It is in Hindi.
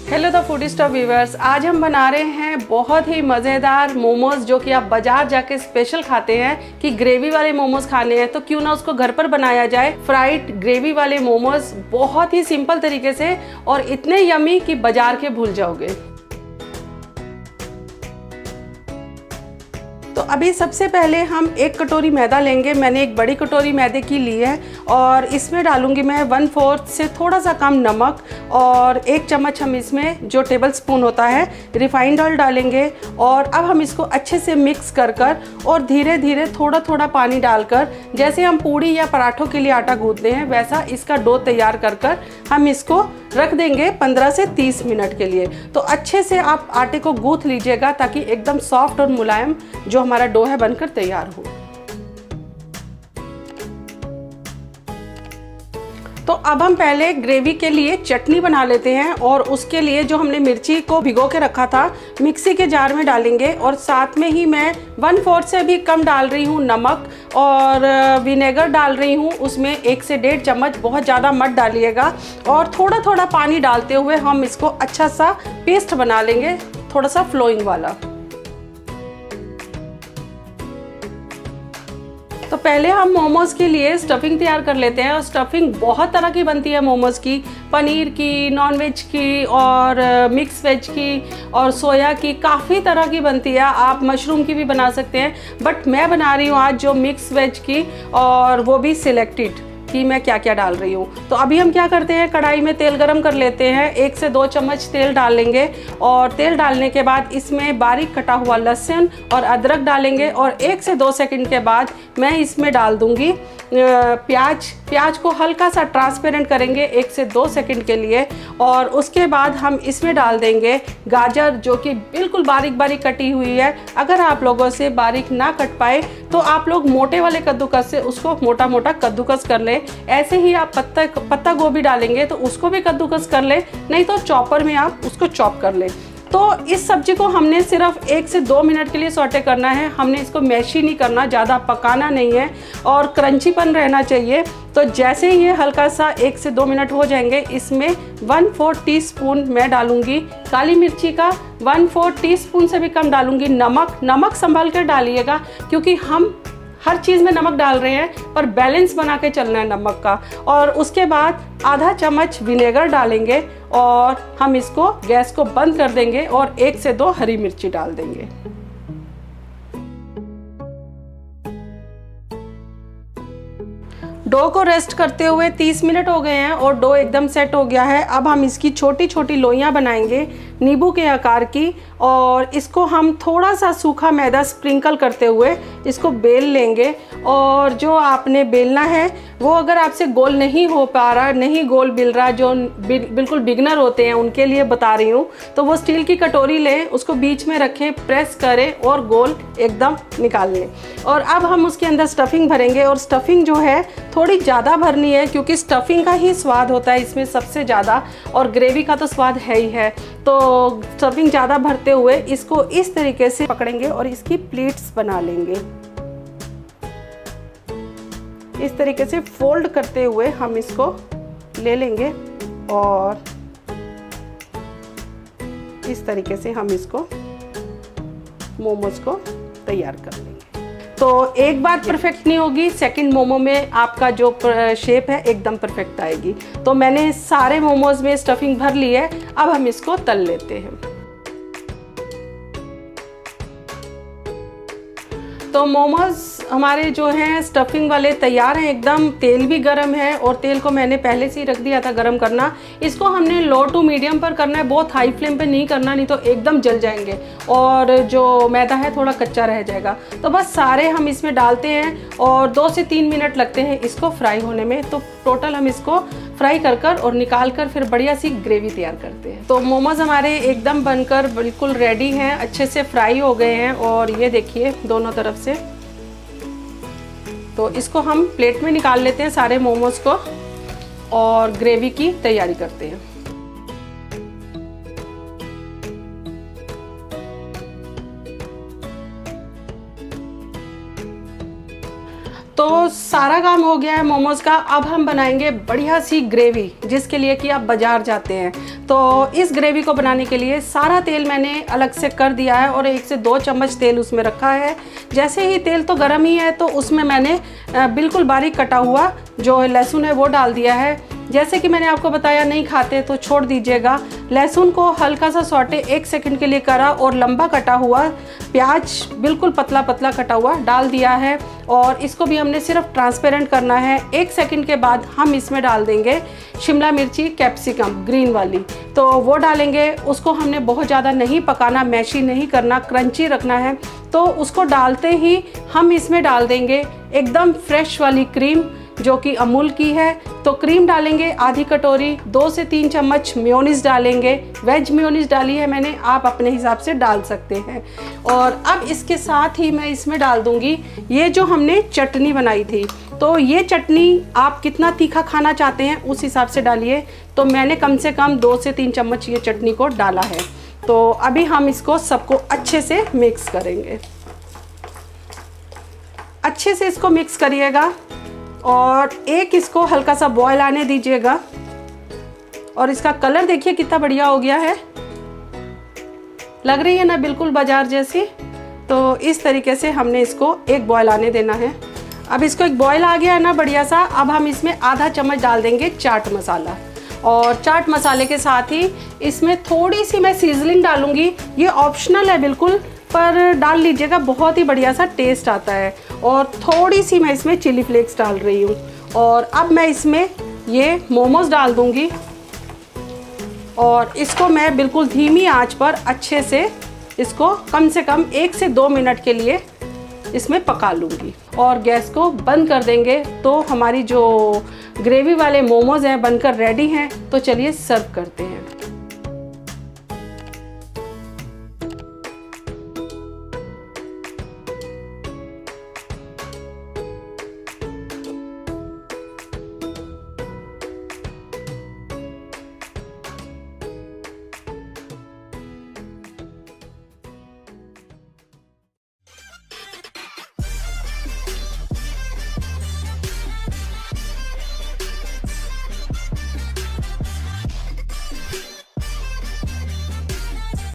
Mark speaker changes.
Speaker 1: Hello the foodie stop viewers, आज हम बना रहे हैं बहुत ही मज़ेदार मोमोज जो कि आप बाजार जाके स्पेशल खाते हैं कि ग्रेवी वाले मोमोज खाने हैं तो क्यों ना उसको घर पर बनाया जाए। फ्राइड ग्रेवी वाले मोमोज बहुत ही सिंपल तरीके से और इतने यमी कि बाजार के भूल जाओगे। तो अभी सबसे पहले हम 1 कटोरी मैदा लेंगे। मैंने एक बड़ी कटोरी मैदे की ली है और इसमें डालूंगी मैं 1/4 से थोड़ा सा कम नमक और 1 चम्मच हम इसमें जो टेबल स्पून होता है रिफाइंड ऑयल डालेंगे। और अब हम इसको अच्छे से मिक्स कर और धीरे धीरे थोड़ा थोड़ा पानी डालकर जैसे हम पूड़ी या पराठों के लिए आटा गूंथते हैं वैसा इसका डो तैयार कर हम इसको रख देंगे 15 से 30 मिनट के लिए। तो अच्छे से आप आटे को गूंथ लीजिएगा ताकि एकदम सॉफ्ट और मुलायम जो हमारा डो है बनकर तैयार हो। तो अब हम पहले ग्रेवी के लिए चटनी बना लेते हैं और उसके लिए जो हमने मिर्ची को भिगो के रखा था मिक्सी के जार में डालेंगे और साथ में ही मैं 1/4 से भी कम डाल रही हूँ नमक और विनेगर डाल रही हूँ उसमें 1 से 1.5 चम्मच, बहुत ज़्यादा मत डालिएगा। और थोड़ा थोड़ा पानी डालते हुए हम इसको अच्छा सा पेस्ट बना लेंगे, थोड़ा सा फ्लोइंग वाला। तो पहले हम मोमोज़ के लिए स्टफिंग तैयार कर लेते हैं। और स्टफिंग बहुत तरह की बनती है मोमोज़ की, पनीर की, नॉन वेज की और मिक्स वेज की और सोया की, काफ़ी तरह की बनती है। आप मशरूम की भी बना सकते हैं बट मैं बना रही हूँ आज जो मिक्स वेज की, और वो भी सिलेक्टेड कि मैं क्या क्या डाल रही हूँ। तो अभी हम क्या करते हैं, कढ़ाई में तेल गरम कर लेते हैं। 1 से 2 चम्मच तेल डाल लेंगे और तेल डालने के बाद इसमें बारीक कटा हुआ लहसुन और अदरक डालेंगे और 1 से 2 सेकंड के बाद मैं इसमें डाल दूँगी प्याज को हल्का सा ट्रांसपेरेंट करेंगे 1 से 2 सेकंड के लिए। और उसके बाद हम इसमें डाल देंगे गाजर जो कि बिल्कुल बारीक बारीक कटी हुई है। अगर आप लोगों से बारीक ना कट पाए तो आप लोग मोटे वाले कद्दूकस से उसको मोटा मोटा कद्दूकस कर ले। ऐसे ही आप पत्ता गोभी डालेंगे तो उसको भी कद्दूकस कर ले, नहीं तो चॉपर में आप उसको चॉप कर ले। तो इस सब्जी को हमने सिर्फ 1 से 2 मिनट के लिए सौटे करना है, हमने इसको मैशी नहीं करना, ज़्यादा पकाना नहीं है और क्रंचीपन रहना चाहिए। तो जैसे ही ये हल्का सा 1 से 2 मिनट हो जाएंगे इसमें 1/4 टीस्पून मैं डालूंगी काली मिर्ची का, 1/4 टीस्पून से भी कम डालूंगी नमक संभाल कर डालिएगा क्योंकि हम हर चीज़ में नमक डाल रहे हैं पर बैलेंस बना के चलना है नमक का। और उसके बाद आधा चम्मच विनेगर डालेंगे और हम इसको गैस को बंद कर देंगे और 1 से 2 हरी मिर्ची डाल देंगे। डो को रेस्ट करते हुए 30 मिनट हो गए हैं और डो एकदम सेट हो गया है। अब हम इसकी छोटी छोटी लोइयां बनाएंगे नींबू के आकार की और इसको हम थोड़ा सा सूखा मैदा स्प्रिंकल करते हुए इसको बेल लेंगे। और जो आपने बेलना है वो अगर आपसे गोल नहीं हो पा रहा, नहीं गोल बिल रहा, जो बिल्कुल बिगनर होते हैं उनके लिए बता रही हूँ, तो वो स्टील की कटोरी लें, उसको बीच में रखें, प्रेस करें और गोल एकदम निकाल लें। और अब हम उसके अंदर स्टफिंग भरेंगे और स्टफिंग जो है थोड़ी ज़्यादा भरनी है क्योंकि स्टफिंग का ही स्वाद होता है इसमें सबसे ज़्यादा और ग्रेवी का तो स्वाद है ही है। तो स्टफिंग ज़्यादा भरते हुए इसको इस तरीके से पकड़ेंगे और इसकी प्लेट्स बना लेंगे। इस तरीके से फोल्ड करते हुए हम इसको ले लेंगे और इस तरीके से हम इसको मोमोज को तैयार कर लेंगे। तो एक बार परफेक्ट नहीं होगी, सेकंड मोमो में आपका जो शेप है एकदम परफेक्ट आएगी। तो मैंने सारे मोमोज में स्टफिंग भर ली है, अब हम इसको तल लेते हैं। तो मोमोज हमारे जो हैं स्टफिंग वाले तैयार हैं एकदम। तेल भी गरम है और तेल को मैंने पहले से ही रख दिया था गरम करना। इसको हमने लो टू मीडियम पर करना है, बहुत हाई फ्लेम पे नहीं करना, नहीं तो एकदम जल जाएंगे और जो मैदा है थोड़ा कच्चा रह जाएगा। तो बस सारे हम इसमें डालते हैं और 2 से 3 मिनट लगते हैं इसको फ्राई होने में। तो टोटल हम इसको फ्राई कर और निकाल कर फिर बढ़िया सी ग्रेवी तैयार करते हैं। तो मोमोज हमारे एकदम बनकर बिल्कुल रेडी हैं, अच्छे से फ्राई हो गए हैं और ये देखिए दोनों तरफ से। तो इसको हम प्लेट में निकाल लेते हैं सारे मोमोज को और ग्रेवी की तैयारी करते हैं। तो सारा काम हो गया है मोमोज का। अब हम बनाएंगे बढ़िया सी ग्रेवी जिसके लिए कि आप बाजार जाते हैं। तो इस ग्रेवी को बनाने के लिए सारा तेल मैंने अलग से कर दिया है और 1 से 2 चम्मच तेल उसमें रखा है। जैसे ही तेल तो गर्म ही है तो उसमें मैंने बिल्कुल बारीक कटा हुआ जो लहसुन है वो डाल दिया है। जैसे कि मैंने आपको बताया, नहीं खाते तो छोड़ दीजिएगा। लहसुन को हल्का सा सौटे 1 सेकंड के लिए करा और लंबा कटा हुआ प्याज बिल्कुल पतला पतला कटा हुआ डाल दिया है और इसको भी हमने सिर्फ ट्रांसपेरेंट करना है। 1 सेकंड के बाद हम इसमें डाल देंगे शिमला मिर्ची कैप्सिकम ग्रीन वाली, तो वो डालेंगे। उसको हमने बहुत ज़्यादा नहीं पकाना, मैशी नहीं करना, क्रंची रखना है। तो उसको डालते ही हम इसमें डाल देंगे एकदम फ्रेश वाली क्रीम जो कि अमूल की है। तो क्रीम डालेंगे आधी कटोरी, 2 से 3 चम्मच मेयोनीज़ डालेंगे। वेज मेयोनीज़ डाली है मैंने, आप अपने हिसाब से डाल सकते हैं। और अब इसके साथ ही मैं इसमें डाल दूंगी ये जो हमने चटनी बनाई थी। तो ये चटनी आप कितना तीखा खाना चाहते हैं उस हिसाब से डालिए। तो मैंने कम से कम 2 से 3 चम्मच ये चटनी को डाला है। तो अभी हम इसको सबको अच्छे से मिक्स करेंगे। अच्छे से इसको मिक्स करिएगा और एक इसको हल्का सा बॉयल आने दीजिएगा। और इसका कलर देखिए कितना बढ़िया हो गया है, लग रही है ना बिल्कुल बाजार जैसी। तो इस तरीके से हमने इसको एक बॉयल आने देना है। अब इसको एक बॉयल आ गया है ना बढ़िया सा। अब हम इसमें आधा चम्मच डाल देंगे चाट मसाला और चाट मसाले के साथ ही इसमें थोड़ी सी मैं सीजनिंग डालूंगी। ये ऑप्शनल है बिल्कुल, पर डाल लीजिएगा, बहुत ही बढ़िया सा टेस्ट आता है। और थोड़ी सी मैं इसमें चिली फ्लेक्स डाल रही हूँ। और अब मैं इसमें ये मोमोज डाल दूँगी और इसको मैं बिल्कुल धीमी आंच पर अच्छे से इसको कम से कम 1 से 2 मिनट के लिए इसमें पका लूँगी और गैस को बंद कर देंगे। तो हमारी जो ग्रेवी वाले मोमोज हैं बनकर रेडी हैं। तो चलिए सर्व करते हैं।